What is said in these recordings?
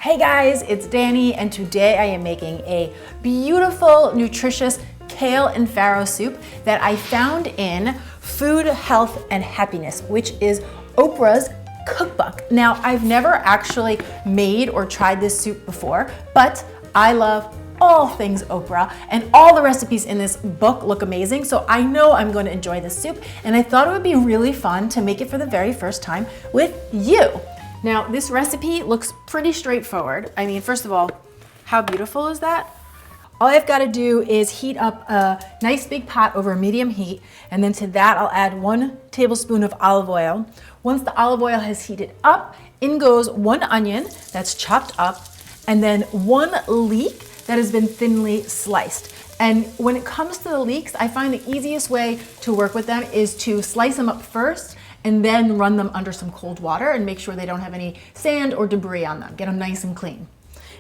Hey guys, it's Danny, and today I am making a beautiful, nutritious kale and farro soup that I found in Food, Health, and Happiness, which is Oprah's cookbook. Now, I've never actually made or tried this soup before, but I love all things Oprah, and all the recipes in this book look amazing, so I know I'm going to enjoy this soup, and I thought it would be really fun to make it for the very first time with you. Now, this recipe looks pretty straightforward. I mean, first of all, how beautiful is that? All I've got to do is heat up a nice big pot over medium heat, and then to that I'll add 1 tablespoon of olive oil. Once the olive oil has heated up, in goes 1 onion that's chopped up, and then 1 leek that has been thinly sliced. And when it comes to the leeks, I find the easiest way to work with them is to slice them up first and then run them under some cold water and make sure they don't have any sand or debris on them. Get them nice and clean.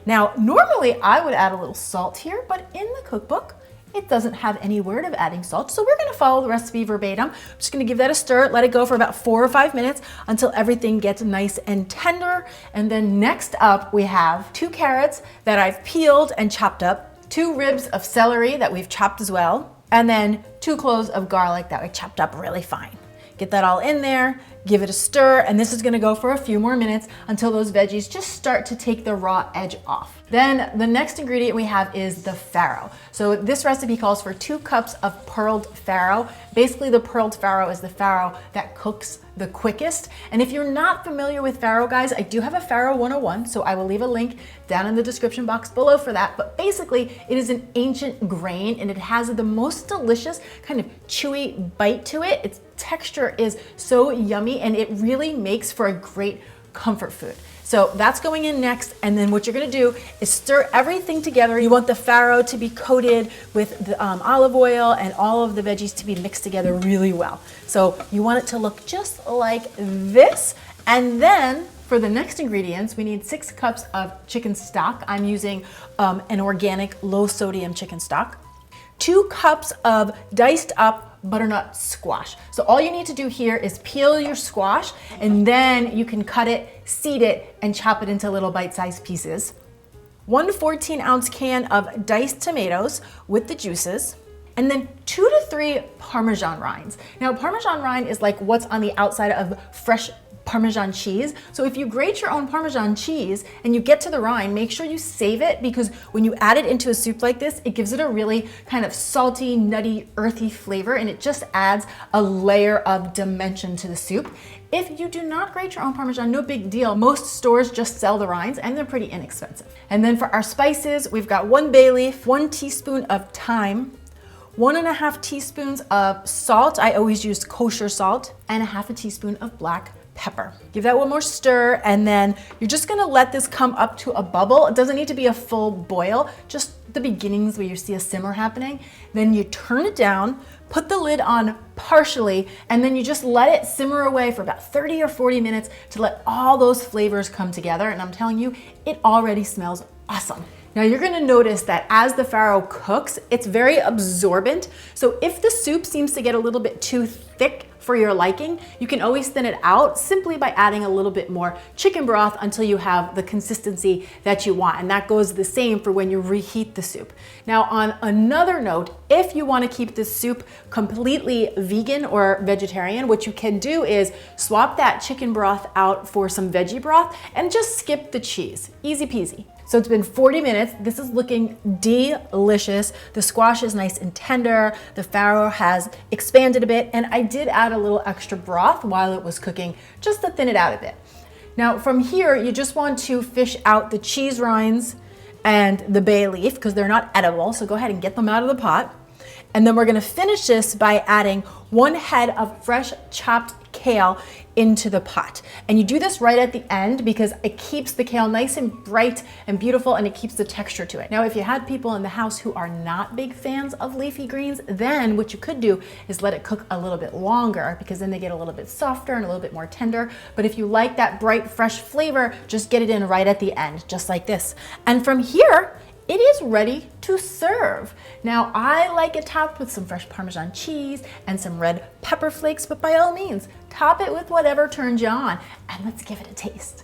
Now, normally I would add a little salt here, but in the cookbook, it doesn't have any word of adding salt, so we're gonna follow the recipe verbatim. I'm just gonna give that a stir, let it go for about 4 or 5 minutes until everything gets nice and tender. And then next up, we have 2 carrots that I've peeled and chopped up, 2 ribs of celery that we've chopped as well, and then 2 cloves of garlic that I chopped up really fine. Get that all in there, give it a stir, and this is gonna go for a few more minutes until those veggies just start to take the raw edge off. Then the next ingredient we have is the farro. So this recipe calls for 2 cups of pearled farro. Basically, the pearled farro is the farro that cooks the quickest. And if you're not familiar with farro, guys, I do have a farro 101, so I will leave a link down in the description box below for that. But basically, it is an ancient grain, and it has the most delicious kind of chewy bite to it. Its texture is so yummy, and it really makes for a great comfort food. So that's going in next, and then what you're gonna do is stir everything together. You want the farro to be coated with the olive oil and all of the veggies to be mixed together really well. So you want it to look just like this. And then for the next ingredients, we need 6 cups of chicken stock. I'm using an organic low sodium chicken stock. 2 cups of diced up butternut squash. So all you need to do here is peel your squash, and then you can cut it, seed it, and chop it into little bite-sized pieces. 1 14-ounce can of diced tomatoes with the juices, and then 2 to 3 Parmesan rinds. Now, Parmesan rind is like what's on the outside of fresh Parmesan cheese. So if you grate your own Parmesan cheese and you get to the rind, make sure you save it, because when you add it into a soup like this, it gives it a really kind of salty, nutty, earthy flavor, and it just adds a layer of dimension to the soup. If you do not grate your own Parmesan, no big deal. Most stores just sell the rinds, and they're pretty inexpensive. And then for our spices, we've got 1 bay leaf, 1 teaspoon of thyme, 1.5 teaspoons of salt. I always use kosher salt, and 1/2 teaspoon of black pepper. Give that one more stir, and then you're just gonna let this come up to a bubble. It doesn't need to be a full boil, just the beginnings where you see a simmer happening. Then you turn it down, put the lid on partially, and then you just let it simmer away for about 30 or 40 minutes to let all those flavors come together. And I'm telling you, it already smells awesome. Now you're gonna notice that as the farro cooks, it's very absorbent. So if the soup seems to get a little bit too thick for your liking, you can always thin it out simply by adding a little bit more chicken broth until you have the consistency that you want. And that goes the same for when you reheat the soup. Now, on another note, if you want to keep this soup completely vegan or vegetarian, what you can do is swap that chicken broth out for some veggie broth and just skip the cheese. Easy peasy. So it's been 40 minutes. This is looking delicious. The squash is nice and tender. The farro has expanded a bit, and I did add a little extra broth while it was cooking just to thin it out a bit. Now from here, you just want to fish out the cheese rinds and the bay leaf because they're not edible. So go ahead and get them out of the pot. And then we're gonna finish this by adding 1 head of fresh chopped kale into the pot. And you do this right at the end because it keeps the kale nice and bright and beautiful, and it keeps the texture to it. Now, if you had people in the house who are not big fans of leafy greens, then what you could do is let it cook a little bit longer, because then they get a little bit softer and a little bit more tender. But if you like that bright, fresh flavor, just get it in right at the end, just like this. And from here, it is ready to serve. Now, I like it topped with some fresh Parmesan cheese and some red pepper flakes, but by all means, top it with whatever turns you on, and let's give it a taste.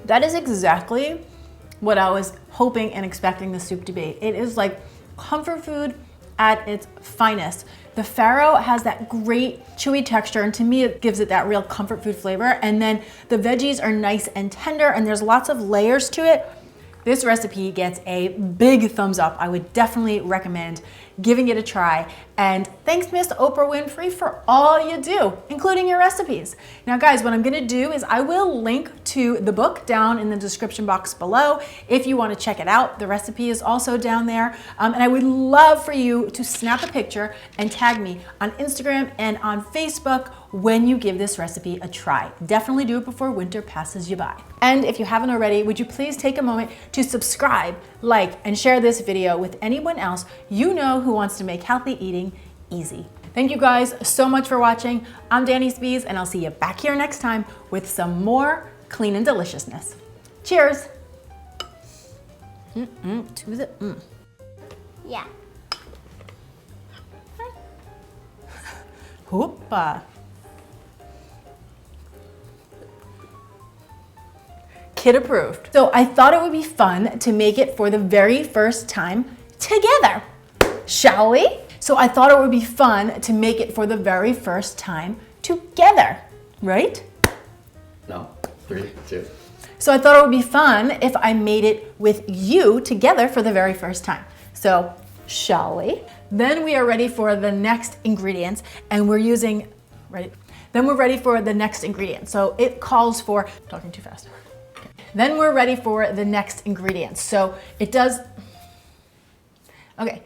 That is exactly what I was hoping and expecting the soup to be. It is like comfort food at its finest. The farro has that great chewy texture, and to me it gives it that real comfort food flavor. And then the veggies are nice and tender, and there's lots of layers to it. This recipe gets a big thumbs up. I would definitely recommend giving it a try. And thanks, Miss Oprah Winfrey, for all you do, including your recipes. Now guys, what I'm gonna do is I will link to the book down in the description box below. If you wanna check it out, the recipe is also down there. And I would love for you to snap a picture and tag me on Instagram and on Facebook when you give this recipe a try. Definitely do it before winter passes you by. And if you haven't already, would you please take a moment to subscribe, like, and share this video with anyone else you know who wants to make healthy eating easy. Thank you guys so much for watching. I'm Danny Spees, and I'll see you back here next time with some more clean and deliciousness. Cheers. To the Yeah. Hoopa. Kid approved. So I thought it would be fun to make it for the very first time together. Shall we? So I thought it would be fun to make it for the very first time together, right? No, 3, 2. So I thought it would be fun if I made it with you together for the very first time. So shall we? Then we are ready for the next ingredients, and we're using, ready? Then we're ready for the next ingredient. So it calls for, talking too fast. Okay. Then we're ready for the next ingredient. So it does, okay.